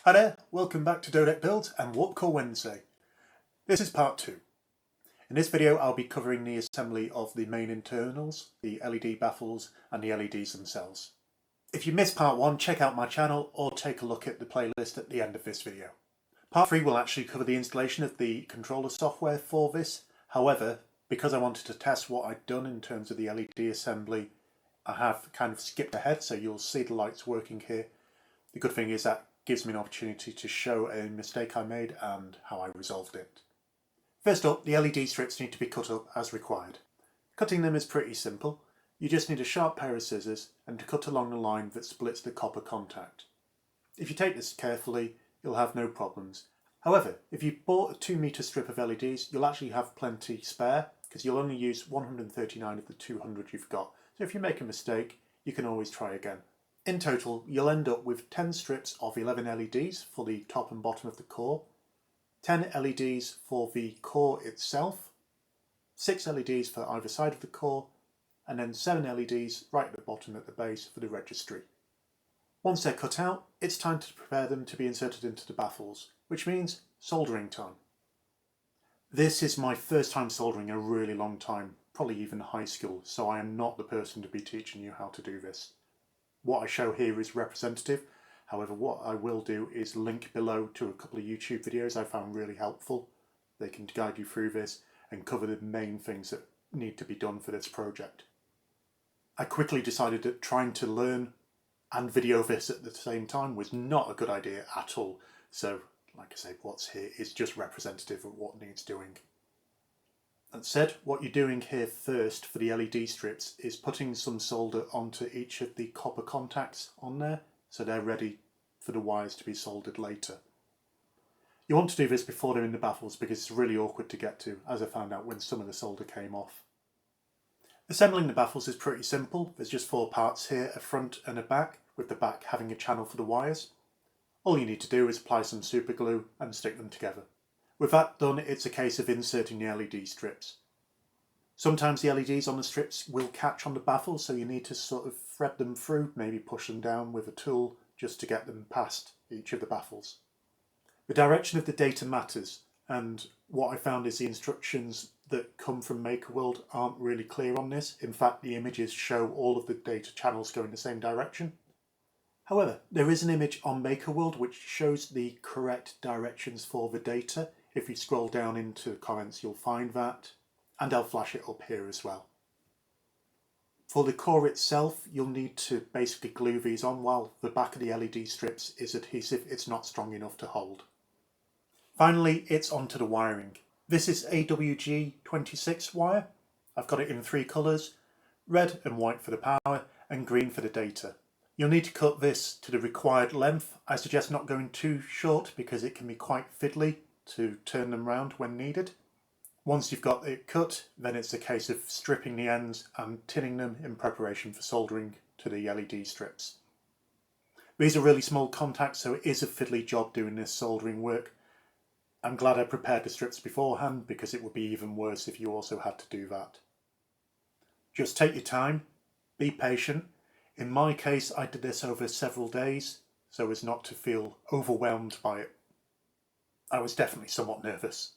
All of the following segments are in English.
Hi there, welcome back to Dodec Builds and Warp Core Wednesday. This is part 2. In this video I'll be covering the assembly of the main internals, the LED baffles and the LEDs themselves. If you missed part 1, check out my channel or take a look at the playlist at the end of this video. Part 3 will actually cover the installation of the controller software for this. However, because I wanted to test what I'd done in terms of the LED assembly, I have kind of skipped ahead, so you'll see the lights working here. The good thing is that gives me an opportunity to show a mistake I made and how I resolved it. First up, the LED strips need to be cut up as required. Cutting them is pretty simple. You just need a sharp pair of scissors and to cut along the line that splits the copper contact. If you take this carefully, you'll have no problems. However, if you bought a 2 meter strip of LEDs, you'll actually have plenty spare because you'll only use 139 of the 200 you've got. So if you make a mistake, you can always try again. In total, you'll end up with 10 strips of 11 LEDs for the top and bottom of the core, 10 LEDs for the core itself, 6 LEDs for either side of the core, and then 7 LEDs right at the bottom at the base for the registry. Once they're cut out, it's time to prepare them to be inserted into the baffles, which means soldering time. This is my first time soldering in a really long time, probably even high school, so I am not the person to be teaching you how to do this. What I show here is representative. However, what I will do is link below to a couple of YouTube videos I found really helpful. They can guide you through this and cover the main things that need to be done for this project. I quickly decided that trying to learn and video this at the same time was not a good idea at all. So, like I say, what's here is just representative of what needs doing. That said, what you're doing here first for the LED strips is putting some solder onto each of the copper contacts on there, so they're ready for the wires to be soldered later. You want to do this before they're in the baffles because it's really awkward to get to, as I found out when some of the solder came off. Assembling the baffles is pretty simple. There's just 4 parts here, a front and a back, with the back having a channel for the wires. All you need to do is apply some super glue and stick them together. With that done, it's a case of inserting the LED strips. Sometimes the LEDs on the strips will catch on the baffles, so you need to sort of thread them through, maybe push them down with a tool just to get them past each of the baffles. The direction of the data matters, and what I found is the instructions that come from MakerWorld aren't really clear on this. In fact, the images show all of the data channels going the same direction. However, there is an image on MakerWorld which shows the correct directions for the data. If you scroll down into the comments, you'll find that, and I'll flash it up here as well. For the core itself, you'll need to basically glue these on while the back of the LED strips is adhesive. It's not strong enough to hold. Finally, it's onto the wiring. This is AWG26 wire. I've got it in 3 colours, red and white for the power and green for the data. You'll need to cut this to the required length. I suggest not going too short because it can be quite fiddly to turn them round when needed. Once you've got it cut, then it's a case of stripping the ends and tinning them in preparation for soldering to the LED strips. These are really small contacts, so it is a fiddly job doing this soldering work. I'm glad I prepared the strips beforehand because it would be even worse if you also had to do that. Just take your time, be patient. In my case, I did this over several days so as not to feel overwhelmed by it. I was definitely somewhat nervous.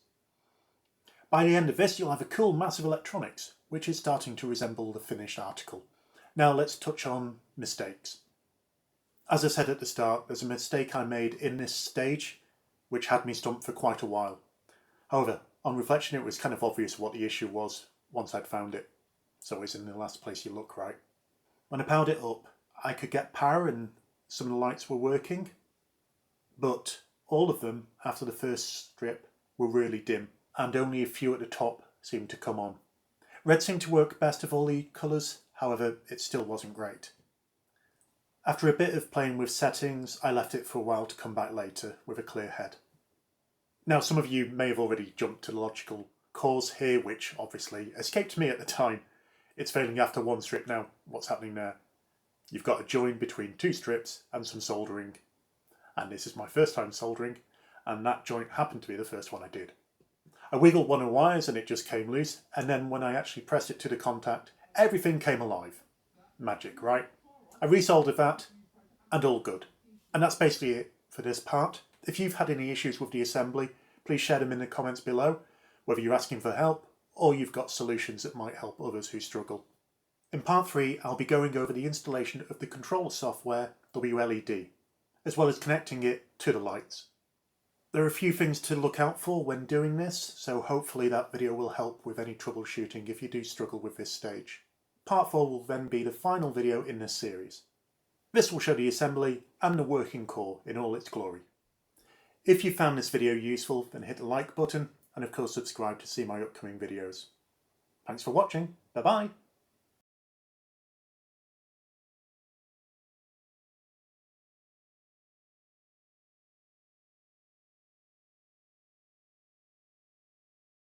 By the end of this, you'll have a cool mass of electronics, which is starting to resemble the finished article. Now let's touch on mistakes. As I said at the start, there's a mistake I made in this stage, which had me stumped for quite a while. However, on reflection, it was kind of obvious what the issue was once I'd found it. So it's in the last place you look, right? When I powered it up, I could get power and some of the lights were working, but all of them, after the first strip, were really dim, and only a few at the top seemed to come on. Red seemed to work best of all the colours, however, it still wasn't great. After a bit of playing with settings, I left it for a while to come back later with a clear head. Now, some of you may have already jumped to the logical cause here, which obviously escaped me at the time. It's failing after 1 strip now. What's happening there? You've got a join between 2 strips and some soldering. And this is my first time soldering, and that joint happened to be the first one I did. I wiggled one of the wires and it just came loose, and then when I actually pressed it to the contact, everything came alive. Magic, right? I resoldered that, and all good. And that's basically it for this part. If you've had any issues with the assembly, please share them in the comments below, whether you're asking for help or you've got solutions that might help others who struggle. In part 3, I'll be going over the installation of the control software WLED, as well as connecting it to the lights. There are a few things to look out for when doing this, so hopefully that video will help with any troubleshooting if you do struggle with this stage. Part 4 will then be the final video in this series. This will show the assembly and the working core in all its glory. If you found this video useful, then hit the like button and of course subscribe to see my upcoming videos. Thanks for watching, bye bye!